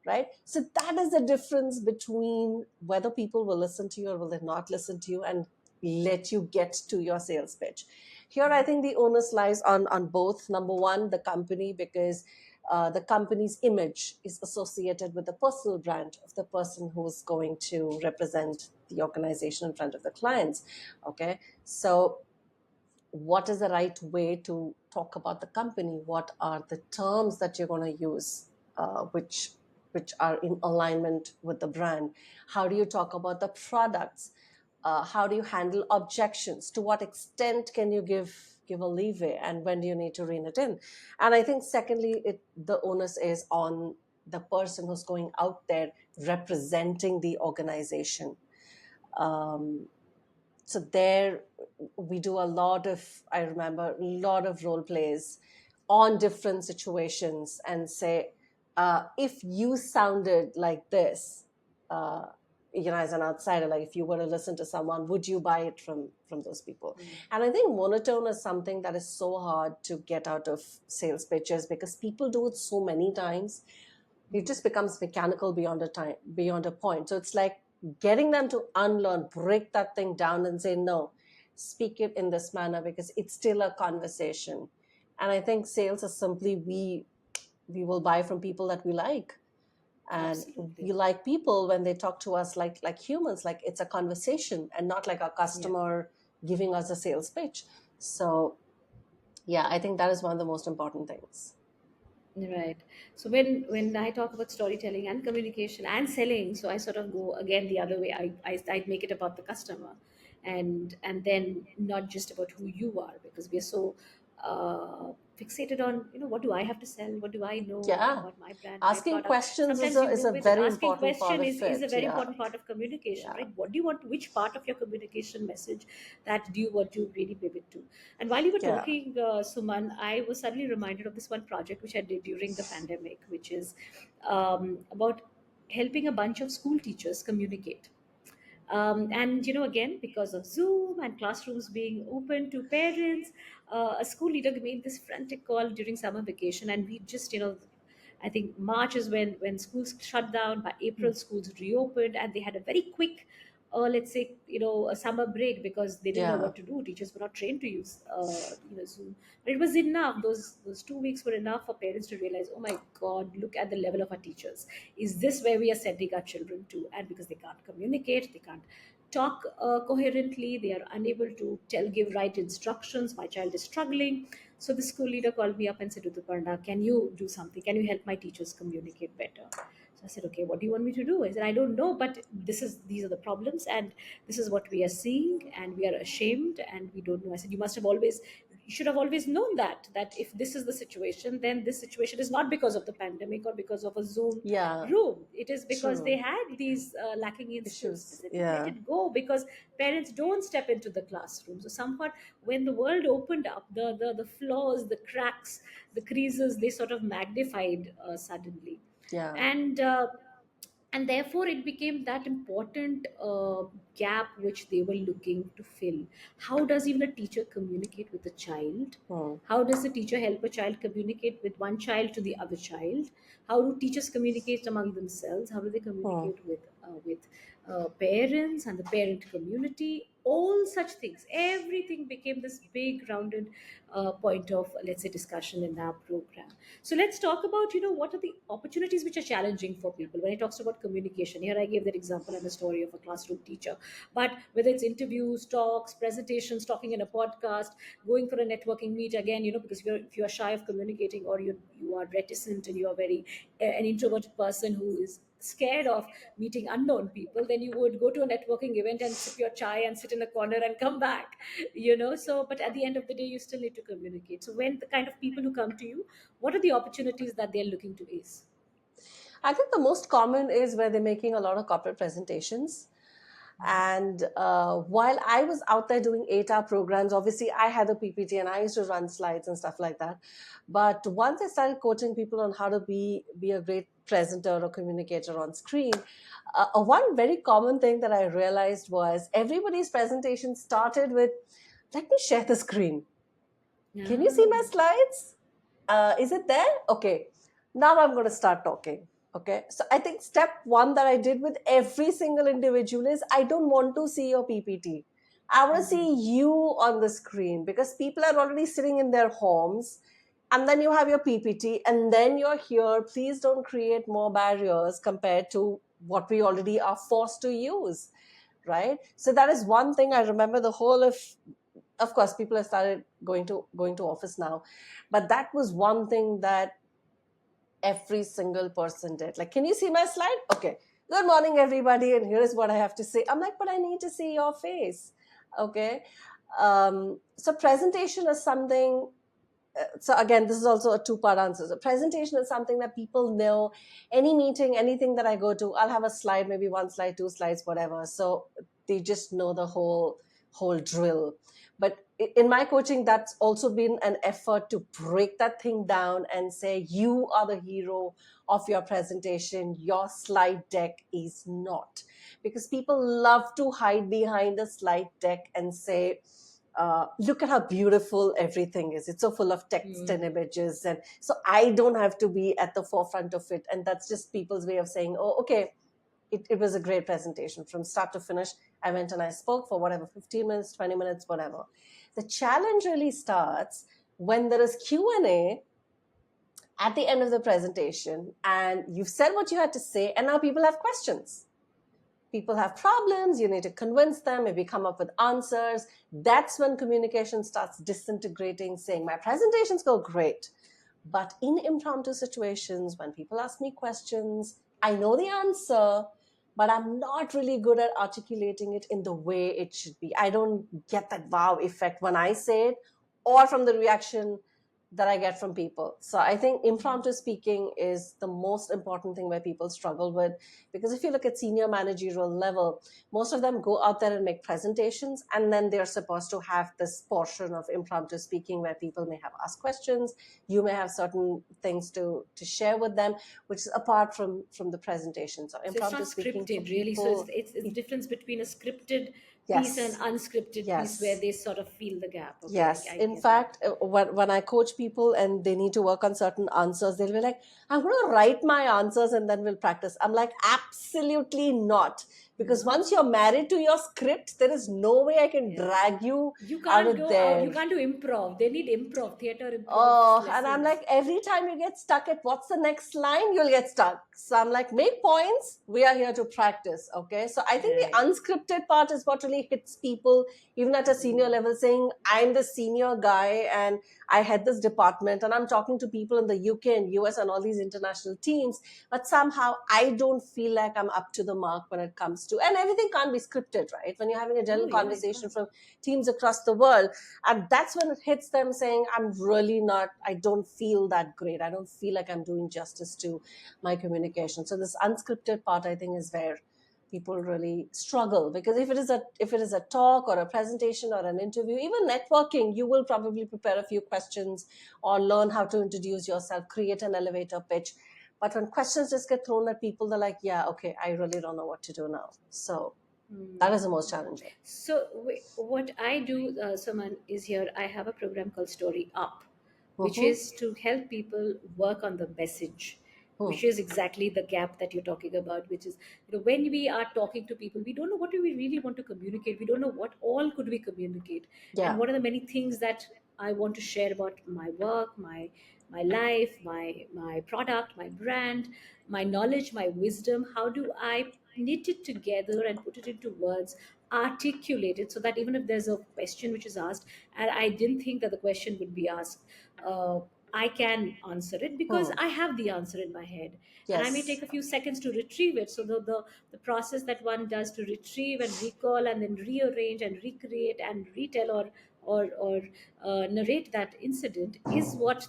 right? So that is the difference between whether people will listen to you or will they not listen to you and let you get to your sales pitch. Here, I think the onus lies on both. Number one, the company, because the company's image is associated with the personal brand of the person who's going to represent the organization in front of the clients. Okay, so what is the right way to talk about the company? What are the terms that you're going to use, which are in alignment with the brand? How do you talk about the products? How do you handle objections? To what extent can you give a leeway, and when do you need to rein it in? And I think secondly, the onus is on the person who's going out there representing the organization. Um, so there we do a lot of, I remember a lot of role plays on different situations, and say, if you sounded like this, uh, as an outsider, like if you were to listen to someone, would you buy it from those people? And I think monotone is something that is so hard to get out of sales pitches, because people do it so many times, it just becomes mechanical beyond a point. So it's like getting them to unlearn, break that thing down and say, no, speak it in this manner, because it's still a conversation. And I think sales is simply, we will buy from people that we like, and we Absolutely. like people when they talk to us like humans, like it's a conversation and not like a Yeah. customer giving us a sales pitch. So yeah, I think that is one of the most important things. Right. So when I talk about storytelling and communication and selling, so I sort of go again the other way. I make it about the customer, and then not just about who you are, because we are so fixated on, what do I have to sell, what do I know Yeah, about my brand, my asking product. questions is Sometimes a you is go a with it. very Asking important part question of is a it. very Yeah. important part of communication, Yeah. right? What do you want? Which part of your communication message that do you want to really pivot to? And while you were Yeah. talking, Suman, I was suddenly reminded of this one project which I did during the pandemic, which is about helping a bunch of school teachers communicate. And again, because of Zoom and classrooms being open to parents, a school leader made this frantic call during summer vacation, and we just, I think March is when schools shut down. By April, schools reopened, and they had a very quick, let's say, a summer break, because they didn't know Yeah. what to do. Teachers were not trained to use, Zoom. But it was enough. Those 2 weeks were enough for parents to realize, oh my God, look at the level of our teachers. Is this where we are sending our children to? And because they can't communicate, they can't talk coherently, they are unable to give right instructions. My child is struggling. So the school leader called me up and said, Rituparna, can you do something? Can you help my teachers communicate better? So I said, okay, what do you want me to do? I said, I don't know, but these are the problems, and this is what we are seeing, and we are ashamed, and we don't know. I said, you should have always known that if this is the situation, then this situation is not because of the pandemic or because of a Zoom Yeah, room. It is because they true. had these lacking in skills. I Issues. said, let Yeah. it go, because parents don't step into the classroom. So somewhat, when the world opened up, the flaws, the cracks, the creases, they sort of magnified suddenly. Yeah. And uh, and therefore it became that important gap which they were looking to fill. How does even a teacher communicate with a child? Hmm. How does a teacher help a child communicate with one child to the other child? How do teachers communicate among themselves? How do they Hmm. communicate with parents and the parent community? All such things, everything became this big rounded point of, let's say, discussion in our program. So let's talk about, what are the opportunities which are challenging for people when it talks about communication. Here I gave that example and the story of a classroom teacher. But whether it's interviews, talks, presentations, talking in a podcast, going for a networking meet, again, because if you're shy of communicating, or you are reticent, and you are very an introverted person who is scared of meeting unknown people, then you would go to a networking event and sip your chai and sit in a corner and come back. So but at the end of the day, you still need to communicate. So when the kind of people who come to you, what are the opportunities that they're looking to ace? I think the most common is where they're making a lot of corporate presentations. And while I was out there doing 8-hour programs, obviously I had a PPT and I used to run slides and stuff like that. But once I started coaching people on how to be a great presenter or communicator on screen, one very common thing that I realized was everybody's presentation started with, "Let me share the screen. Can you see Yeah. my slides? Is it there? Okay. Now I'm going to start talking." Okay. So I think step one that I did with every single individual is, I don't want to see your PPT. I want to see you on the screen, because people are already sitting in their homes, and then you have your PPT, and then you're here. Please don't create more barriers compared to what we already are forced to use. Right. So that is one thing I remember the whole of course people have started going to office now, but that was one thing that every single person did. Like, "Can you see my slide? Okay, good morning everybody, and here is what I have to say." I'm like, "But I need to see your face." Okay. So presentation is something, so again, this is also a two-part answer. So presentation is something that people know. Any meeting, anything that I go to, I'll have a slide, maybe one slide, two slides, whatever. So they just know the whole drill. But in my coaching, that's also been an effort to break that thing down and say, you are the hero of your presentation. Your slide deck is not. Because people love to hide behind a slide deck and say, look at how beautiful everything is. It's so full of text and images. And so I don't have to be at the forefront of it. And that's just people's way of saying, oh, okay, it was a great presentation from start to finish. I went and I spoke for whatever, 15 minutes, 20 minutes, whatever. The challenge really starts when there is Q&A at the end of the presentation, and you've said what you had to say, and now people have questions. People have problems, you need to convince them, maybe come up with answers. That's when communication starts disintegrating, saying, my presentations go great. But in impromptu situations, when people ask me questions, I know the answer, but I'm not really good at articulating it in the way it should be. I don't get that wow effect when I say it, or from the reaction that I get from people. So I think impromptu speaking is the most important thing where people struggle with. Because if you look at senior managerial level, most of them go out there and make presentations, and then they're supposed to have this portion of impromptu speaking where people may have asked questions. You may have certain things to share with them, which is apart from the presentation. So So it's not impromptu speaking for scripted, really. So it's, people, it's the difference between a scripted piece and yes, unscripted piece, where yes. they sort of feel the gap. Okay, Yes, I in get that. fact, when I coach people and they need to work on certain answers, they'll be like, "I'm going to write my answers and then we'll practice." I'm like, absolutely not. Because No, once you're married to your script, there is no way I can yeah. drag you You out can't of go out. You there. can't do improv. They need improv, theater improv Oh, and I'm lessons. like, every time you get stuck at what's the next line, you'll get stuck. So I'm like, make points. We are here to practice. Okay. So I think the Right. unscripted part is what really hits people, even at a senior Mm. level, saying, I'm the senior guy and I head this department and I'm talking to people in the UK and US and all these international teams. But somehow I don't feel like I'm up to the mark when it comes to, and everything can't be scripted, right? When you're having a Oh general yeah, you conversation can't. from teams across the world, and that's when it hits them saying, I'm really not, I don't feel that great, I don't feel like I'm doing justice to my communication. So this unscripted part, I think, is where people really struggle, because if it is a talk or a presentation or an interview, even networking, you will probably prepare a few questions or learn how to introduce yourself, create an elevator pitch. But when questions just get thrown at people, they're like, yeah, okay, I really don't know what to do now. So that is the most challenging. So what I do, Suman, is here I have a program called Story Up, which Mm-hmm. is to help people work on the message, Hmm. which is exactly the gap that you're talking about. Which is, when we are talking to people, we don't know what do we really want to communicate. We don't know what all could we communicate, and Yeah. what are the many things that I want to share about my work, my life, my product, my brand, my knowledge, my wisdom. How do I knit it together and put it into words, articulate it, so that even if there's a question which is asked and I didn't think that the question would be asked, uh, I can answer it because Hmm. I have the answer in my head, and I may take Yes. a few seconds to retrieve it. So the process that one does to retrieve and recall and then rearrange and recreate and retell or narrate that incident is what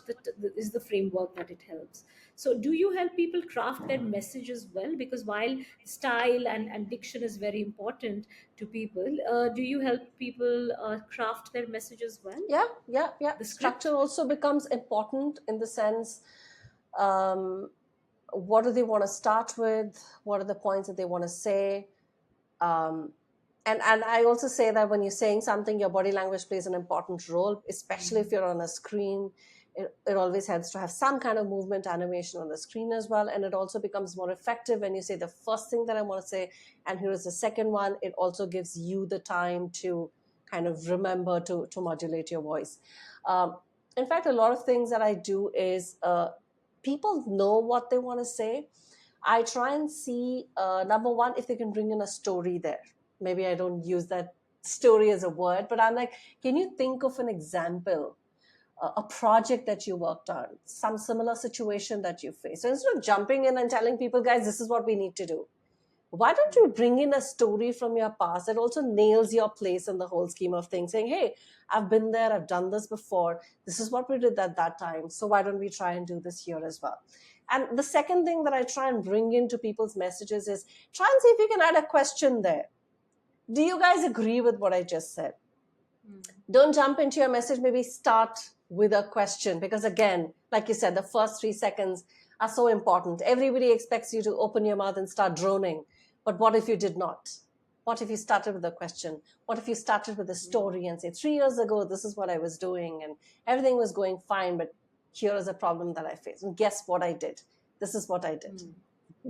is the framework that it helps. So do you help people craft their message as well? Because while style and diction is very important to people, do you help people craft their message as well? Yeah, yeah, yeah. The Structure script? also becomes important in the sense, um, what do they want to start with? What are the points that they want to say? Um, and I also say that when you're saying something, your body language plays an important role, especially if you're on a screen. It always helps to have some kind of movement animation on the screen as well. And it also becomes more effective when you say the first thing that I want to say, and here is the second one. It also gives you the time to kind of remember to modulate your voice. Um, in fact, a lot of things that I do is, people know what they want to say. I try and see, number one, if they can bring in a story there. Maybe I don't use that story as a word, but I'm like, can you think of an example, a project that you worked on, some similar situation that you faced? So instead of jumping in and telling people, guys, this is what we need to do, why don't you bring in a story from your past that also nails your place in the whole scheme of things, saying, hey, I've been there, I've done this before, this is what we did at that time, so why don't we try and do this here as well? And the second thing that I try and bring into people's messages is, try and see if you can add a question there. Do you guys agree with what I just said? Don't jump into your message, maybe start with a question, because again, like you said, the first 3 seconds are so important. Everybody expects you to open your mouth and start droning, but what if you did not? What if you started with a question? What if you started with a story and say, 3 years ago this is what I was doing and everything was going fine, but here is a problem that I faced, and guess what I did? This is what I did.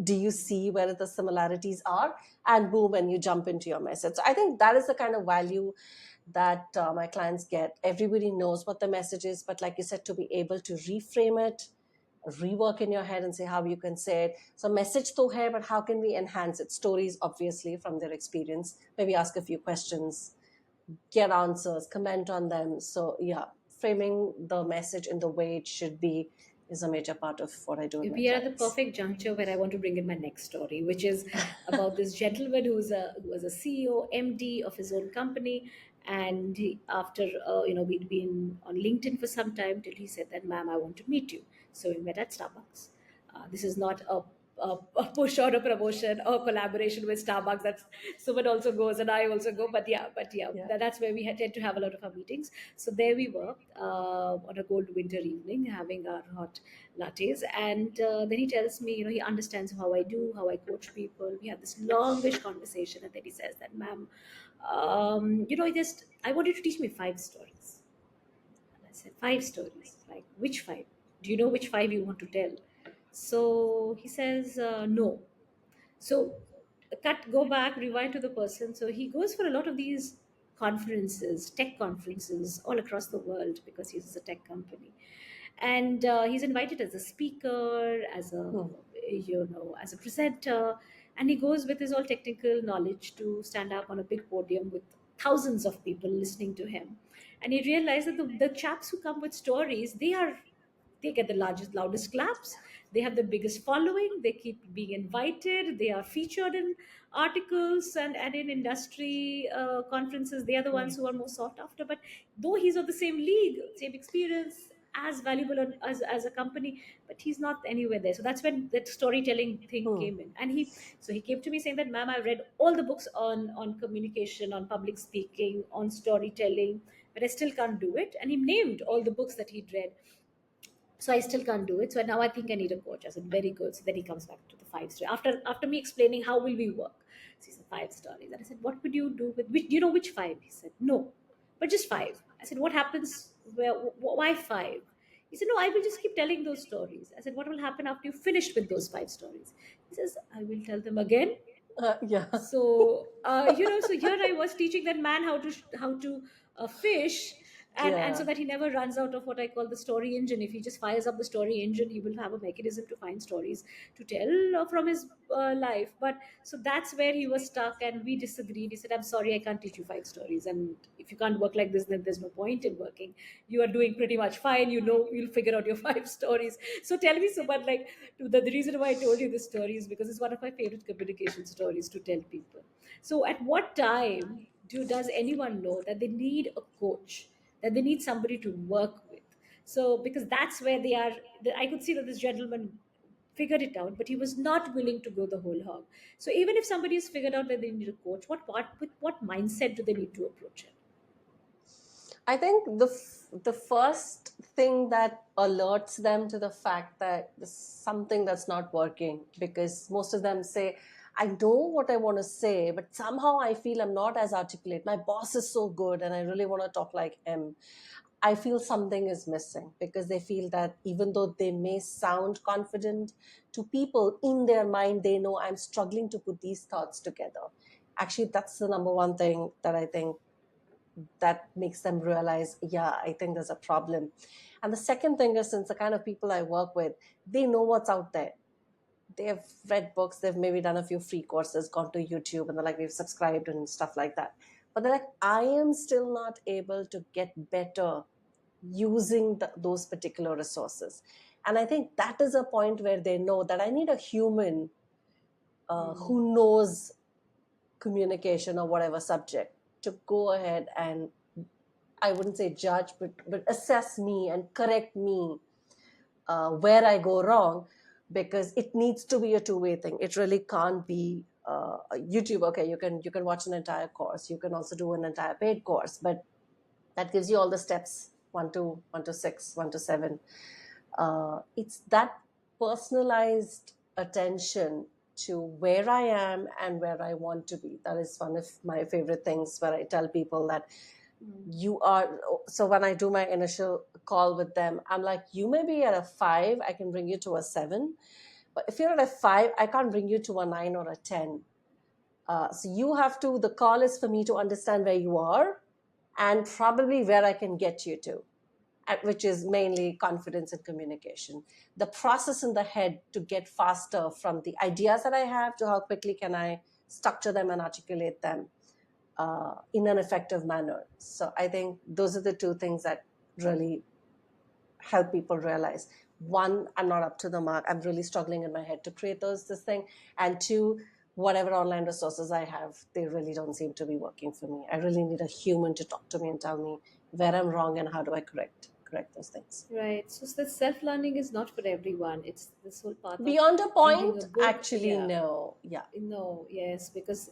Do you see where the similarities are? And boom, when you jump into your message. So I think that is the kind of value that my clients get. Everybody knows what the message is, but like you said, to be able to reframe it, rework in your head and say how you can say it. So message to hai, but how can we enhance it? Stories, obviously, from their experience. Maybe ask a few questions, get answers, comment on them. So yeah, framing the message in the way it should be is a major part of what I do with my We are at the clients. perfect juncture where I want to bring in my next story, which is about this gentleman who was a CEO, MD of his own company, and after we'd been on LinkedIn for some time till he said that, "Ma'am, I want to meet you." So we met at Starbucks. This is not a push or a promotion or collaboration with Starbucks. That's Suman also goes and I also go. But yeah, Yeah. that's where we tend to have a lot of our meetings. So there we were on a cold winter evening having our hot lattes, and then he tells me, he understands how I do, how I coach people. We have this longish conversation, and then he says that, "Ma'am, just I want you to teach me 5 stories." And I said, "Five stories? Like which five? Do you know which five you want to tell?" So he says, "No." So Go back, rewind to the person. So he goes for a lot of these conferences, tech conferences all across the world because he's a tech company, and he's invited as a speaker, as a Hmm. as a presenter, and he goes with his all technical knowledge to stand up on a big podium with thousands of people listening to him, and he realized that the chaps who come with stories, they get the largest loudest claps, they have the biggest following, they keep being invited, they are featured in articles and in industry conferences. They are the Hmm. ones who are most sought after, but though he's of the same league, same experience, as valuable as a company, but he's not anywhere there. So that's when that storytelling thing Hmm. came in, and he came to me saying that, ma'am, I read all the books on communication, on public speaking, on storytelling, but I still can't do it. And he named all the books that he'd read. So I still can't do it. So now I think I need a coach. I said, very good. So then he comes back to the five story. After me explaining how will we work. So he said, five stories. And I said, what would you do with which, do you know which five? He said, no, but just five. I said, what happens where why five? He said, no, I will just keep telling those stories. I said, what will happen after you finished with those five stories? He says, I will tell them again. Yeah. So so here I was teaching that man how to fish, and so Yeah. that he never runs out of what I call the story engine. If he just fires up the story engine, he will have a mechanism to find stories to tell from his life. But so that's where he was stuck, and we disagreed. He said, I'm sorry, I can't teach you five stories, and if you can't work like this, then there's no point in working. You are doing pretty much fine, you'll figure out your five stories. So tell me, so, but like, the reason why I told you this story is because it's one of my favorite communication stories to tell people. So, at what time does anyone know that they need a coach, that they need somebody to work with? So, because that's where they are. I could see that this gentleman figured it out, but he was not willing to go the whole hog. So, even if somebody has figured out that they need a coach, with what mindset do they need to approach it? I think the first thing that alerts them to the fact that there's something that's not working, because most of them say, I know what I want to say, but somehow I feel I'm not as articulate. My boss is so good and I really want to talk like him. I feel something is missing because they feel that even though they may sound confident to people, in their mind, they know I'm struggling to put these thoughts together. Actually, that's the number one thing that I think that makes them realize, yeah, I think there's a problem. And the second thing is, since the kind of people I work with, they know what's out there. They've read books, they've maybe done a few free courses, gone to YouTube, and they're like, we've subscribed and stuff like that. But they're like, I am still not able to get better using those particular resources. And I think that is a point where they know that I need a human Hmm. who knows communication or whatever subject to go ahead and, I wouldn't say judge, but assess me and correct me where I go wrong, because it needs to be a two-way thing. It really can't be YouTube. Okay, you can watch an entire course. You can also do an entire paid course, but that gives you all the steps, one to six, 1 to 7. It's that personalized attention to where I am and where I want to be. That is one of my favorite things, where I tell people that Hmm. you are, so when I do my initial call with them, I'm like, you may be at a 5, I can bring you to a 7, but if you're at a 5, I can't bring you to a 9 or a 10. So you have to, the call is for me to understand where you are and probably where I can get you to, which is mainly confidence and communication. The process in the head to get faster from the ideas that I have to how quickly can I structure them and articulate them in an effective manner. So I think those are the two things that really help people realize: one, I'm not up to the mark. I'm really struggling in my head to create this thing. And two, whatever online resources I have, they really don't seem to be working for me. I really need a human to talk to me and tell me where I'm wrong and how do I correct those things. Right. So the self learning is not for everyone. It's this whole path of Beyond a reading a point, book. actually, Yeah. no. Yeah. No. Yes, because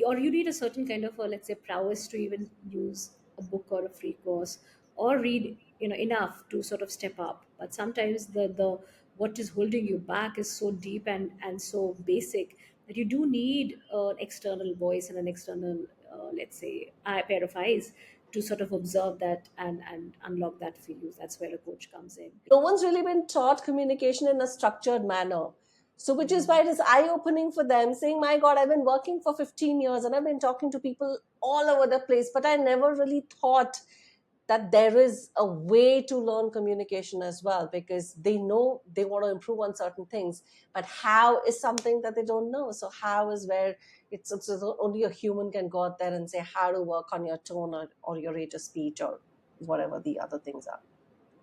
or you need a certain kind of, let's say, prowess to even use a book or a free course, or read enough to sort of step up. But sometimes the what is holding you back is so deep and so basic that you do need an external voice and an external, let's say, pair of eyes to sort of observe that and unlock that for you. That's where a coach comes in. No one's really been taught communication in a structured manner. So, which is why it is eye-opening for them, saying, my God, I've been working for 15 years and I've been talking to people all over the place, but I never really thought that there is a way to learn communication as well, because they know they want to improve on certain things, but how is something that they don't know. So how is where it's only a human can go out there and say how to work on your tone, or your rate of speech, or whatever the other things are.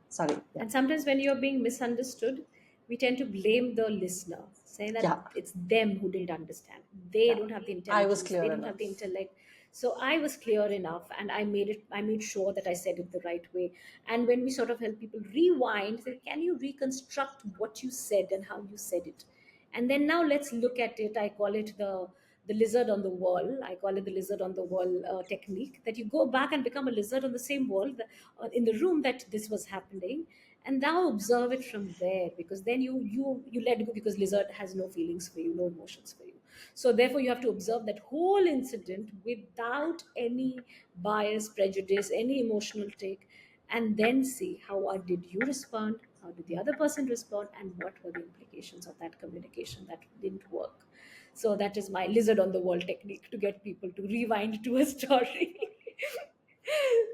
Sorry. Yeah. And sometimes when you're being misunderstood, we tend to blame the listener, saying that Yeah. it's them who didn't understand. They Yeah. don't have the I was intelligence, clear they don't have the enough. intellect. So I was clear enough, and I made sure that I said it the right way. And when we sort of help people rewind, say, can you reconstruct what you said and how you said it? And then now let's look at it. I call it the lizard on the wall. I call it the lizard on the wall technique, that you go back and become a lizard on the same wall, in the room that this was happening, and now observe it from there, because then you let go, because lizard has no feelings for you, no emotions for you. So therefore you have to observe that whole incident without any bias, prejudice, any emotional take, and then see how did you respond, how did the other person respond, and what were the implications of that communication that didn't work. So that is my lizard on the wall technique, to get people to rewind to a story.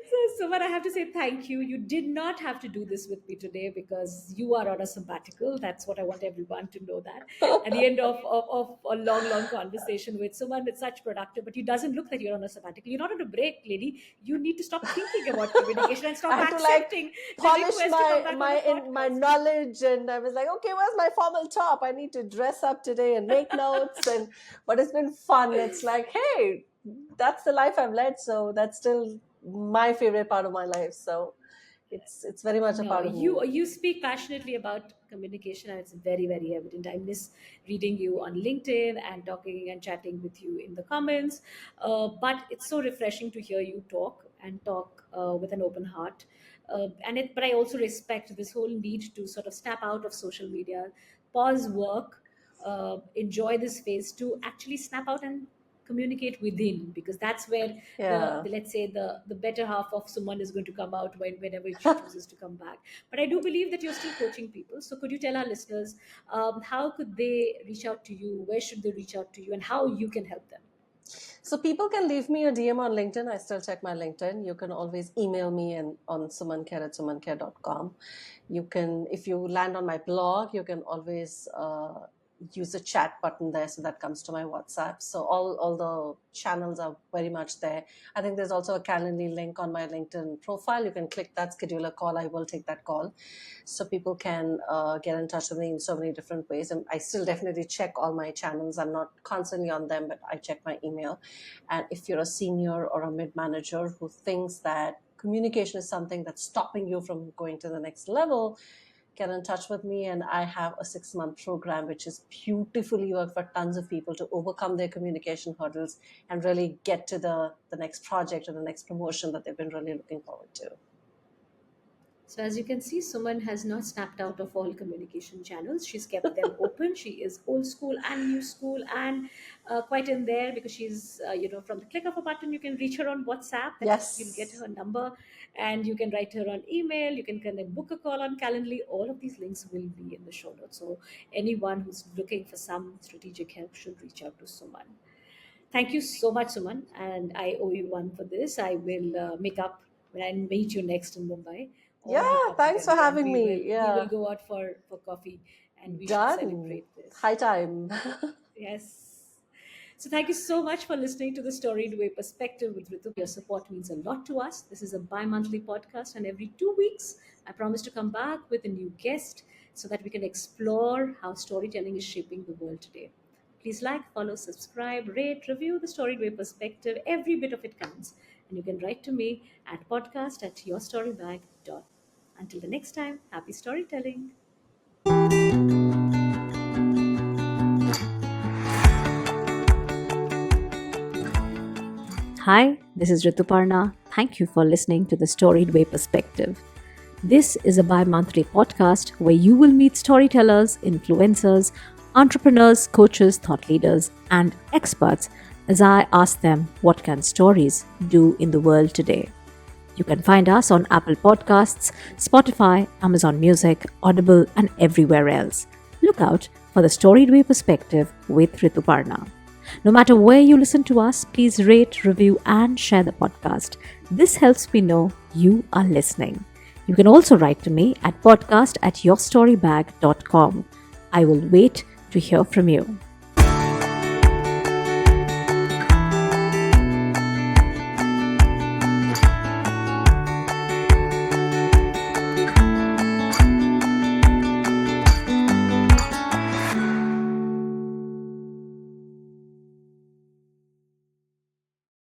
So, Suman, I have to say thank you. You did not have to do this with me today, because you are on a sabbatical. That's what I want everyone to know, that at the end of a long, long conversation with Suman, it's such productive, but it doesn't look that you're on a sabbatical. You're not on a break, lady. You need to stop thinking about communication and I stop had to like accepting the polish request to come my back on the my podcast. knowledge, and I was like, okay, where's my formal top? I need to dress up today and make notes. And but it's been fun. It's like, hey, that's the life I've led, so that's still my favorite part of my life. So it's very much a No, part of me. you speak passionately about communication, and it's very, very evident. I miss reading you on LinkedIn and talking and chatting with you in the comments. But it's so refreshing to hear you talk, and talk with an open heart. But I also respect this whole need to sort of step out of social media, pause work, enjoy this phase, to actually snap out and communicate within, because that's where Yeah. the let's say the better half of someone is going to come out, whenever she chooses to come back. But I do believe that you're still coaching people, so could you tell our listeners, how could they reach out to you, where should they reach out to you, and how you can help them? So people can leave me a DM on LinkedIn. I still check my LinkedIn. You can always email me and on sumankher@sumankher.com. You can, if you land on my blog, you can always use the chat button there, so that comes to my WhatsApp. So all the channels are very much there. I think there's also a Calendly link on my LinkedIn profile. You can click that, schedule a call. I will take that call. So people can get in touch with me in so many different ways. And I still definitely check all my channels. I'm not constantly on them, but I check my email. And if you're a senior or a mid-manager who thinks that communication is something that's stopping you from going to the next level, get in touch with me. And I have a 6-month program which is beautifully worked for tons of people to overcome their communication hurdles and really get to the next project or the next promotion that they've been really looking forward to. So as you can see, Suman has not snapped out of all communication channels. She's kept them open. She is old school and new school, and quite in there, because she's, from the click of a button, you can reach her on WhatsApp. That you'll get Yes. her number, and you can write her on email. You can connect, book a call on Calendly. All of these links will be in the show notes. So anyone who's looking for some strategic help should reach out to Suman. Thank you so much, Suman, and I owe you one for this. I will make up when I meet you next in Mumbai, or Yeah. hook up with Thanks for Delhi, and having we me. will we will Yeah. go out for coffee, and we should Done. celebrate this. High time. Yes. So thank you so much for listening to the Storied Way Perspective with Ritu. Your support means a lot to us. This is a bi-monthly podcast, and every 2 weeks, I promise to come back with a new guest, so that we can explore how storytelling is shaping the world today. Please like, follow, subscribe, rate, review the Storied Way Perspective. Every bit of it counts. And you can write to me at podcast@yourstorybag.com. Until the next time, happy storytelling. Hi, this is Rituparna. Thank you for listening to the Storied Way Perspective. This is a bi monthly podcast where you will meet storytellers, influencers, entrepreneurs, coaches, thought leaders, and experts as I ask them, what can stories do in the world today? You can find us on Apple Podcasts, Spotify, Amazon Music, Audible, and everywhere else. Look out for the Storied Way perspective with Rituparna. No matter where you listen to us, please rate, review, and share the podcast. This helps me know you are listening. You can also write to me at podcast@yourstorybag.com. I will wait to hear from you.